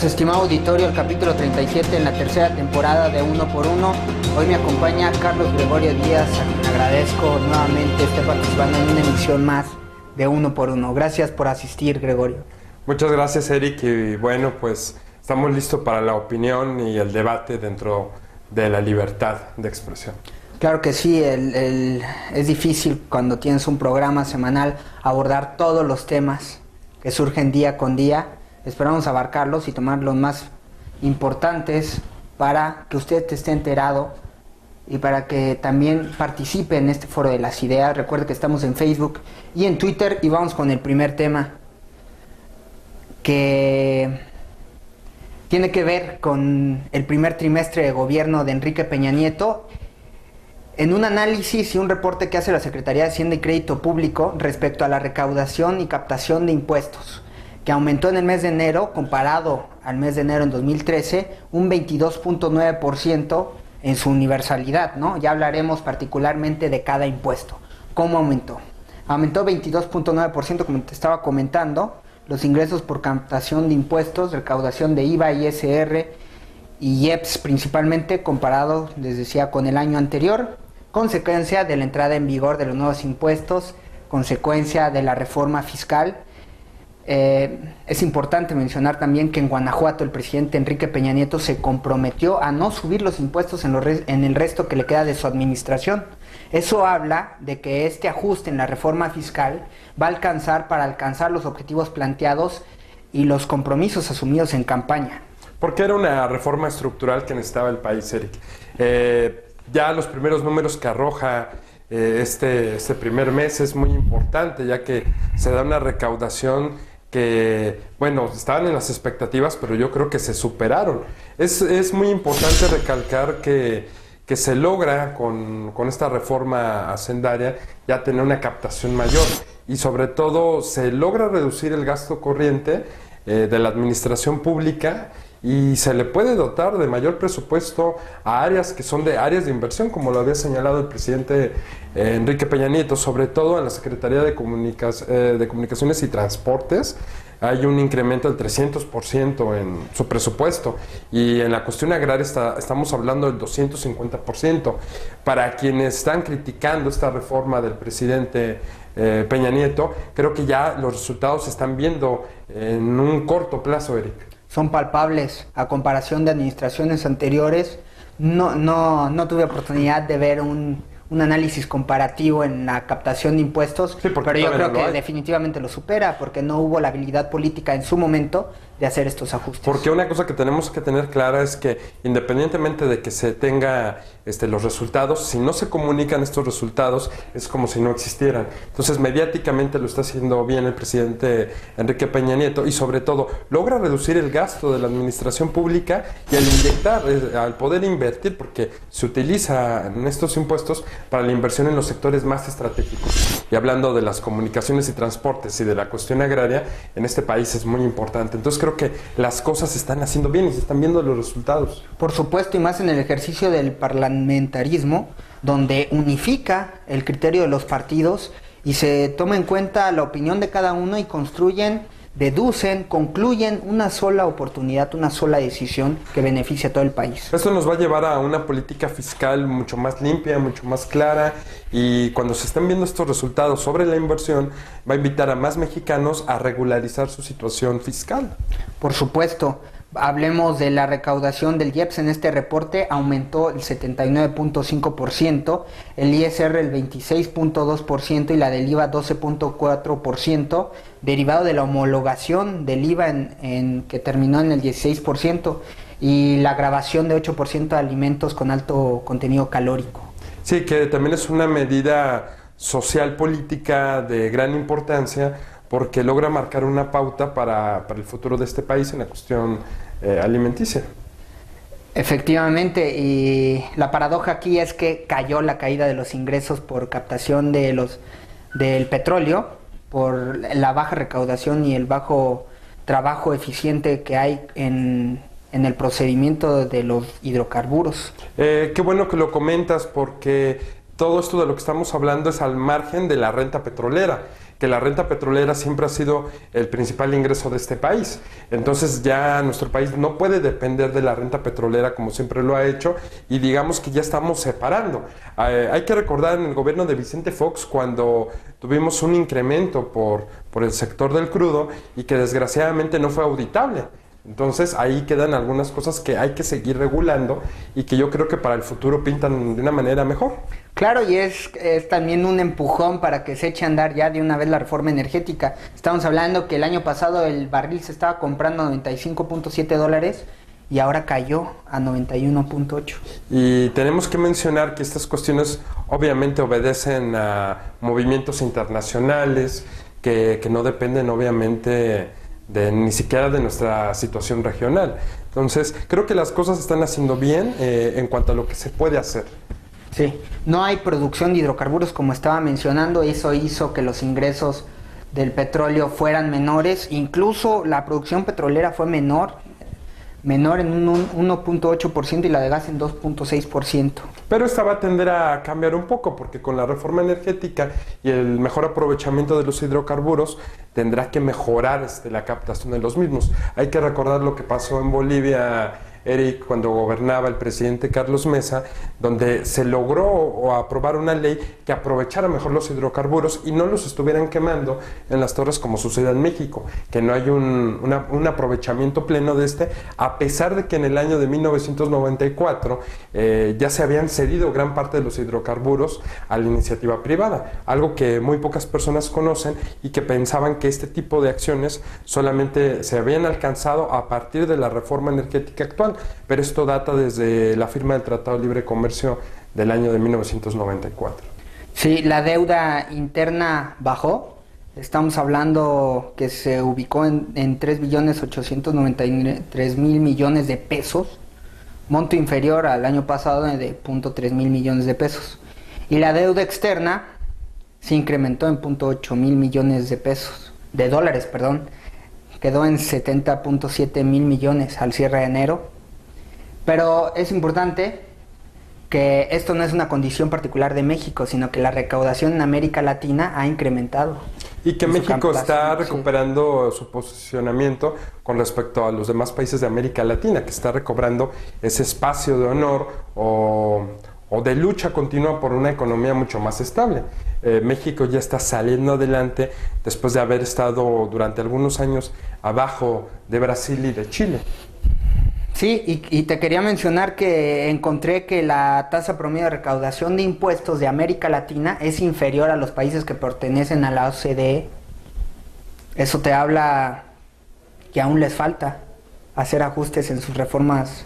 Bienvenidos, estimado auditorio, al capítulo 37 en la tercera temporada de Uno por Uno. Hoy me acompaña Carlos Gregorio Díaz, a quien agradezco nuevamente esté participando en una emisión más de Uno por Uno. Gracias por asistir, Gregorio. Muchas gracias, Eric, y bueno, pues estamos listos para la opinión y el debate dentro de la libertad de expresión. Claro que sí, es difícil cuando tienes un programa semanal abordar todos los temas que surgen día con día. Esperamos abarcarlos y tomar los más importantes para que usted esté enterado y para que también participe en este foro de las ideas. Recuerde que estamos en Facebook y en Twitter, y vamos con el primer tema, que tiene que ver con el primer trimestre de gobierno de Enrique Peña Nieto, en un análisis y un reporte que hace la Secretaría de Hacienda y Crédito Público respecto a la recaudación y captación de impuestos, que aumentó en el mes de enero, comparado al mes de enero en 2013, un 22.9% en su universalidad, ¿no? Ya hablaremos particularmente de cada impuesto. ¿Cómo aumentó? Aumentó 22.9%, como te estaba comentando, los ingresos por captación de impuestos, recaudación de IVA, ISR y IEPS principalmente, comparado, les decía, con el año anterior, consecuencia de la entrada en vigor de los nuevos impuestos, consecuencia de la reforma fiscal. Es importante mencionar también que en Guanajuato el presidente Enrique Peña Nieto se comprometió a no subir los impuestos en el resto que le queda de su administración. Eso habla de que este ajuste en la reforma fiscal va a alcanzar para alcanzar los objetivos planteados y los compromisos asumidos en campaña. Porque era una reforma estructural que necesitaba el país, Eric. Ya los primeros números que arroja este primer mes es muy importante, ya que se da una recaudación que, bueno, estaban en las expectativas, pero yo creo que se superaron. Es muy importante recalcar que se logra con esta reforma hacendaria ya tener una captación mayor, y sobre todo se logra reducir el gasto corriente de la administración pública, y se le puede dotar de mayor presupuesto a áreas que son de áreas de inversión, como lo había señalado el presidente Enrique Peña Nieto, sobre todo en la Secretaría de Comunicaciones y Transportes. Hay un incremento del 300% en su presupuesto, y en la cuestión agraria estamos hablando del 250%. Para quienes están criticando esta reforma del presidente Peña Nieto, creo que ya los resultados se están viendo en un corto plazo, Eric. Son palpables a comparación de administraciones anteriores. No tuve oportunidad de ver un análisis comparativo en la captación de impuestos, sí, pero yo creo que definitivamente lo supera, porque no hubo la habilidad política en su momento de hacer estos ajustes. Porque una cosa que tenemos que tener clara es que, independientemente de que se tenga los resultados, si no se comunican estos resultados, es como si no existieran. Entonces, mediáticamente lo está haciendo bien el presidente Enrique Peña Nieto, y sobre todo logra reducir el gasto de la administración pública, y al inyectar, al poder invertir, porque se utilizan estos impuestos para la inversión en los sectores más estratégicos. Y hablando de las comunicaciones y transportes y de la cuestión agraria, en este país es muy importante. Entonces creo que las cosas se están haciendo bien y se están viendo los resultados. Por supuesto, y más en el ejercicio del parlamentarismo, donde unifica el criterio de los partidos y se toma en cuenta la opinión de cada uno, y construyen, deducen, concluyen una sola oportunidad, una sola decisión que beneficia a todo el país. Esto nos va a llevar a una política fiscal mucho más limpia, mucho más clara, y cuando se estén viendo estos resultados sobre la inversión, va a invitar a más mexicanos a regularizar su situación fiscal. Por supuesto. Hablemos de la recaudación del IEPS. En este reporte aumentó el 79.5%, el ISR el 26.2% y la del IVA 12.4%, derivado de la homologación del IVA que terminó en el 16%, y la grabación de 8% de alimentos con alto contenido calórico. Sí, que también es una medida social política de gran importancia, porque logra marcar una pauta para el futuro de este país en la cuestión alimenticia. Efectivamente, y la paradoja aquí es que cayó la caída de los ingresos por captación del petróleo, por la baja recaudación y el bajo trabajo eficiente que hay en el procedimiento de los hidrocarburos. Qué bueno que lo comentas, porque todo esto de lo que estamos hablando es al margen de la renta petrolera, que la renta petrolera siempre ha sido el principal ingreso de este país. Entonces ya nuestro país no puede depender de la renta petrolera como siempre lo ha hecho, y digamos que ya estamos separando. Hay que recordar en el gobierno de Vicente Fox cuando tuvimos un incremento por el sector del crudo y que desgraciadamente no fue auditable. Entonces ahí quedan algunas cosas que hay que seguir regulando y que yo creo que para el futuro pintan de una manera mejor. Claro, y es también un empujón para que se eche a andar ya de una vez la reforma energética. Estamos hablando que el año pasado el barril se estaba comprando a $95.7 y ahora cayó a 91.8. Y tenemos que mencionar que estas cuestiones obviamente obedecen a movimientos internacionales que no dependen obviamente ni siquiera de nuestra situación regional. Entonces, creo que las cosas están haciendo bien en cuanto a lo que se puede hacer. Sí, no hay producción de hidrocarburos como estaba mencionando, eso hizo que los ingresos del petróleo fueran menores, incluso la producción petrolera fue menor en un 1.8% y la de gas en 2.6%. Pero esta va a tender a cambiar un poco porque con la reforma energética y el mejor aprovechamiento de los hidrocarburos tendrá que mejorar la captación de los mismos. Hay que recordar lo que pasó en Bolivia, Eric, cuando gobernaba el presidente Carlos Mesa, donde se logró aprobar una ley que aprovechara mejor los hidrocarburos y no los estuvieran quemando en las torres como sucede en México, que no hay un aprovechamiento pleno de a pesar de que en el año de 1994 ya se habían cedido gran parte de los hidrocarburos a la iniciativa privada, algo que muy pocas personas conocen y que pensaban que este tipo de acciones solamente se habían alcanzado a partir de la reforma energética actual. Pero esto data desde la firma del Tratado de Libre Comercio del año de 1994. Sí, la deuda interna bajó. Estamos hablando que se ubicó en 3.893.000 millones de pesos, monto inferior al año pasado de 0.3 mil millones de pesos. Y la deuda externa se incrementó en 0.8 mil millones de dólares, quedó en 70.7 mil millones al cierre de enero. Pero es importante que esto no es una condición particular de México, sino que la recaudación en América Latina ha incrementado. Y que México está recuperando su posicionamiento con respecto a los demás países de América Latina, que está recobrando ese espacio de honor o de lucha continua por una economía mucho más estable. México ya está saliendo adelante después de haber estado durante algunos años abajo de Brasil y de Chile. Sí, y te quería mencionar que encontré que la tasa promedio de recaudación de impuestos de América Latina es inferior a los países que pertenecen a la OCDE. Eso te habla que aún les falta hacer ajustes en sus reformas,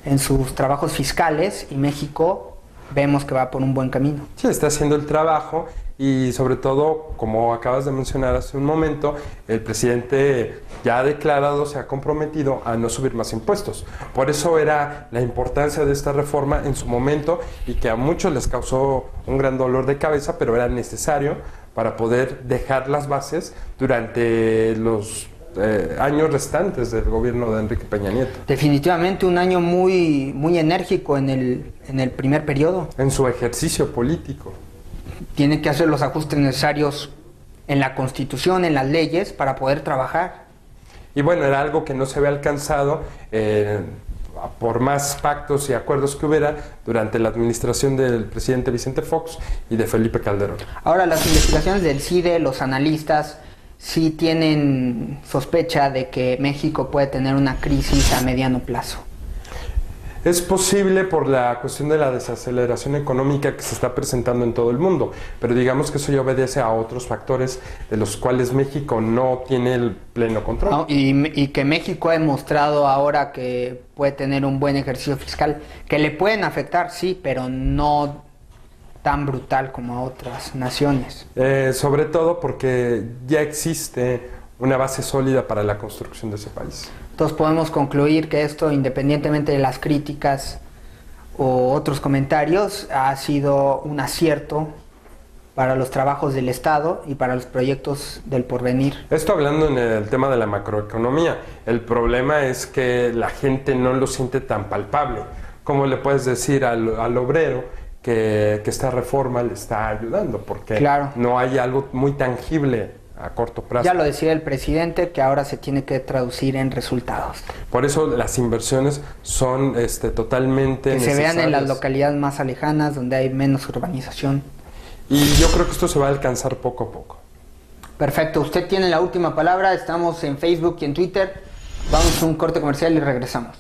en sus trabajos fiscales, y México vemos que va por un buen camino. Sí, está haciendo el trabajo y sobre todo, como acabas de mencionar hace un momento, el presidente ya ha declarado, se ha comprometido a no subir más impuestos. Por eso era la importancia de esta reforma en su momento y que a muchos les causó un gran dolor de cabeza, pero era necesario para poder dejar las bases durante los años restantes del gobierno de Enrique Peña Nieto. Definitivamente un año muy enérgico en el primer periodo. En su ejercicio político. Tiene que hacer los ajustes necesarios en la Constitución, en las leyes, para poder trabajar. Y bueno, era algo que no se había alcanzado por más pactos y acuerdos que hubiera durante la administración del presidente Vicente Fox y de Felipe Calderón. Ahora, las investigaciones del CIDE, los analistas, sí tienen sospecha de que México puede tener una crisis a mediano plazo. Es posible por la cuestión de la desaceleración económica que se está presentando en todo el mundo, pero digamos que eso ya obedece a otros factores de los cuales México no tiene el pleno control. No, y que México ha demostrado ahora que puede tener un buen ejercicio fiscal, que le pueden afectar, sí, pero no tan brutal como a otras naciones. Sobre todo porque ya existe una base sólida para la construcción de ese país. Entonces podemos concluir que esto, independientemente de las críticas o otros comentarios, ha sido un acierto para los trabajos del Estado y para los proyectos del porvenir. Esto hablando en el tema de la macroeconomía. El problema es que la gente no lo siente tan palpable. ¿Cómo le puedes decir al obrero que esta reforma le está ayudando, porque Claro. no hay algo muy tangible a corto plazo. Ya lo decía el presidente, que ahora se tiene que traducir en resultados. Por eso las inversiones son totalmente Que se vean en las necesarias. localidades más alejanas, donde hay menos urbanización. Y yo creo que esto se va a alcanzar poco a poco. Perfecto, usted tiene la última palabra. Estamos en Facebook y en Twitter. Vamos a un corte comercial y regresamos.